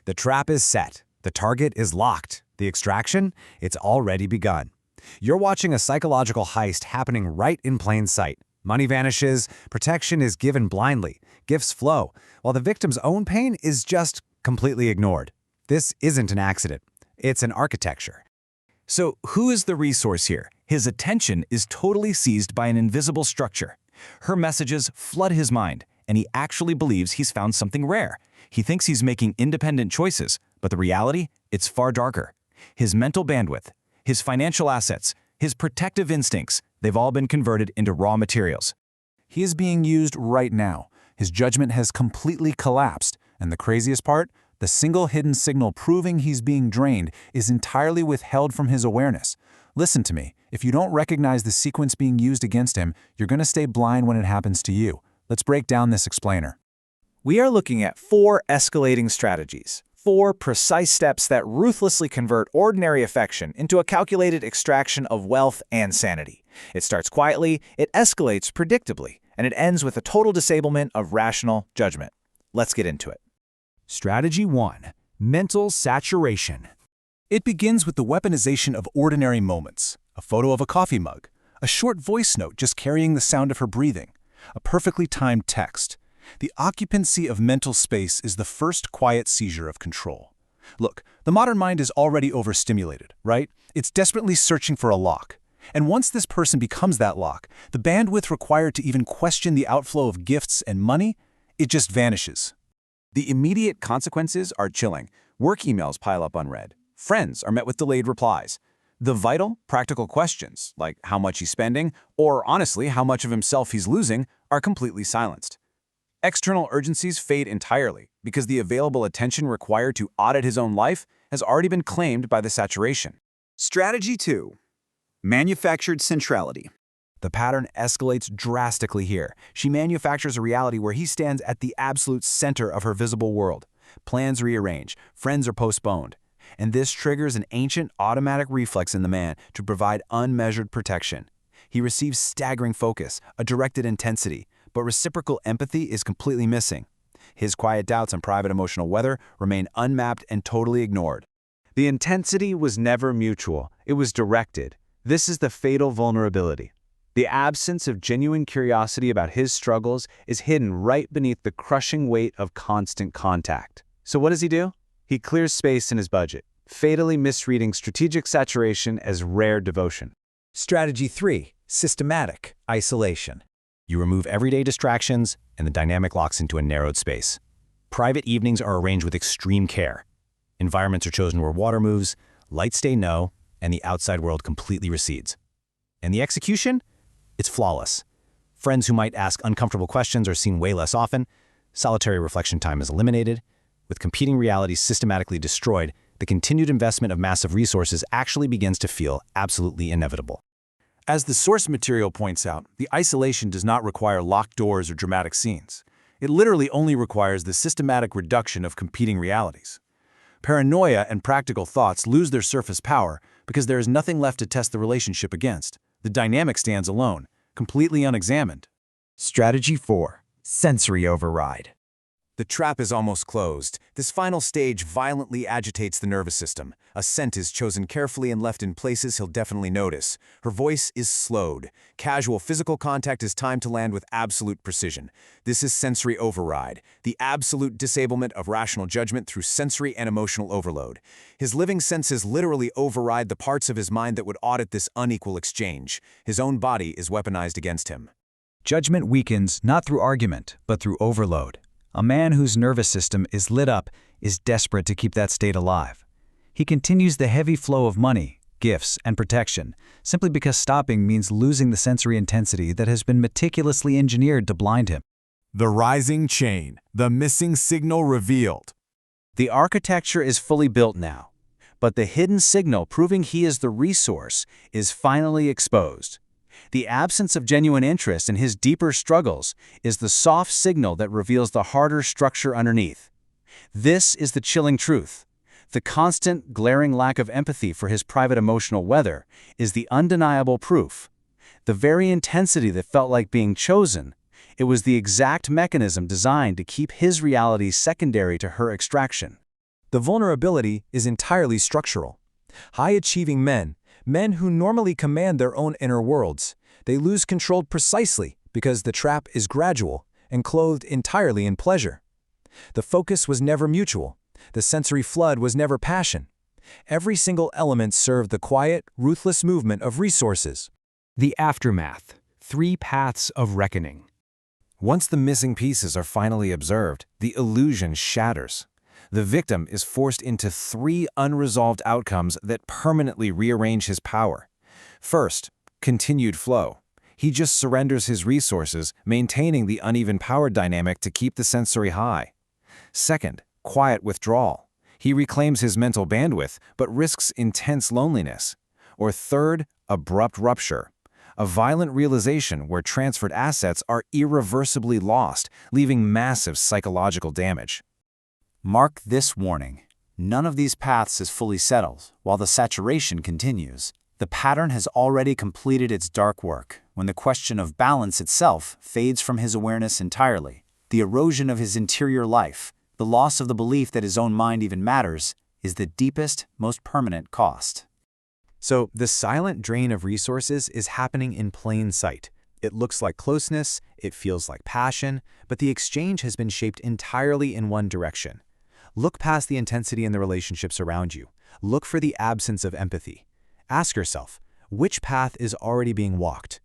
The trap is set. The target is locked. The extraction? It's already begun. You're watching a psychological heist happening right in plain sight. Money vanishes, protection is given blindly, gifts flow, while the victim's own pain is just completely ignored. This isn't an accident. It's an architecture. So who is the resource here? His attention is totally seized by an invisible structure. Her messages flood his mind, and he actually believes he's found something rare. He thinks he's making independent choices, but the reality, it's far darker. His mental bandwidth, his financial assets, his protective instincts, they've all been converted into raw materials. He is being used right now. His judgment has completely collapsed, and the craziest part, the single hidden signal proving he's being drained is entirely withheld from his awareness. Listen to me. If you don't recognize the sequence being used against him, you're going to stay blind when it happens to you. Let's break down this explainer. We are looking at 4 escalating strategies, 4 precise steps that ruthlessly convert ordinary affection into a calculated extraction of wealth and sanity. It starts quietly, it escalates predictably, and it ends with a total disablement of rational judgment. Let's get into it. Strategy 1. Mental saturation. It begins with the weaponization of ordinary moments. A photo of a coffee mug, a short voice note just carrying the sound of her breathing, a perfectly timed text. The occupancy of mental space is the first quiet seizure of control. Look, the modern mind is already overstimulated, right? It's desperately searching for a lock. And once this person becomes that lock, the bandwidth required to even question the outflow of gifts and money, it just vanishes. The immediate consequences are chilling. Work emails pile up unread. Friends are met with delayed replies. The vital, practical questions, like how much he's spending, or honestly, how much of himself he's losing, are completely silenced. External urgencies fade entirely because the available attention required to audit his own life has already been claimed by the saturation. Strategy 2. Manufactured centrality. The pattern escalates drastically here. She manufactures a reality where he stands at the absolute center of her visible world. Plans rearrange, friends are postponed. And this triggers an ancient automatic reflex in the man to provide unmeasured protection. He receives staggering focus, a directed intensity, but reciprocal empathy is completely missing. His quiet doubts on private emotional weather remain unmapped and totally ignored. The intensity was never mutual, it was directed. This is the fatal vulnerability. The absence of genuine curiosity about his struggles is hidden right beneath the crushing weight of constant contact. So what does he do? He clears space in his budget, fatally misreading strategic saturation as rare devotion. Strategy 3. Systematic isolation. You remove everyday distractions, and the dynamic locks into a narrowed space. Private evenings are arranged with extreme care. Environments are chosen where water moves, lights stay no, and the outside world completely recedes. And the execution? It's flawless. Friends who might ask uncomfortable questions are seen way less often. Solitary reflection time is eliminated. With competing realities systematically destroyed, the continued investment of massive resources actually begins to feel absolutely inevitable. As the source material points out, the isolation does not require locked doors or dramatic scenes. It literally only requires the systematic reduction of competing realities. Paranoia and practical thoughts lose their surface power because there is nothing left to test the relationship against. The dynamic stands alone, completely unexamined. Strategy 4. Sensory override. The trap is almost closed. This final stage violently agitates the nervous system. A scent is chosen carefully and left in places he'll definitely notice. Her voice is slowed. Casual physical contact is timed to land with absolute precision. This is sensory override, the absolute disablement of rational judgment through sensory and emotional overload. His living senses literally override the parts of his mind that would audit this unequal exchange. His own body is weaponized against him. Judgment weakens not through argument, but through overload. A man whose nervous system is lit up is desperate to keep that state alive. He continues the heavy flow of money, gifts, and protection, simply because stopping means losing the sensory intensity that has been meticulously engineered to blind him. The rising chain, the missing signal revealed. The architecture is fully built now, but the hidden signal proving he is the resource is finally exposed. The absence of genuine interest in his deeper struggles is the soft signal that reveals the harder structure underneath. This is the chilling truth. The constant, glaring lack of empathy for his private emotional weather is the undeniable proof. The very intensity that felt like being chosen, it was the exact mechanism designed to keep his reality secondary to her extraction. The vulnerability is entirely structural. High-achieving men, men who normally command their own inner worlds, they lose control precisely because the trap is gradual and clothed entirely in pleasure. The focus was never mutual. The sensory flood was never passion. Every single element served the quiet, ruthless movement of resources. The aftermath. 3 paths of reckoning. Once the missing pieces are finally observed, the illusion shatters. The victim is forced into 3 unresolved outcomes that permanently rearrange his power. First, continued flow. He just surrenders his resources, maintaining the uneven power dynamic to keep the sensory high. Second, quiet withdrawal. He reclaims his mental bandwidth, but risks intense loneliness. Or third, abrupt rupture. A violent realization where transferred assets are irreversibly lost, leaving massive psychological damage. Mark this warning. None of these paths is fully settled, while the saturation continues. The pattern has already completed its dark work, when the question of balance itself fades from his awareness entirely. The erosion of his interior life, the loss of the belief that his own mind even matters, is the deepest, most permanent cost. So, the silent drain of resources is happening in plain sight. It looks like closeness, it feels like passion, but the exchange has been shaped entirely in one direction. Look past the intensity in the relationships around you. Look for the absence of empathy. Ask yourself, which path is already being walked?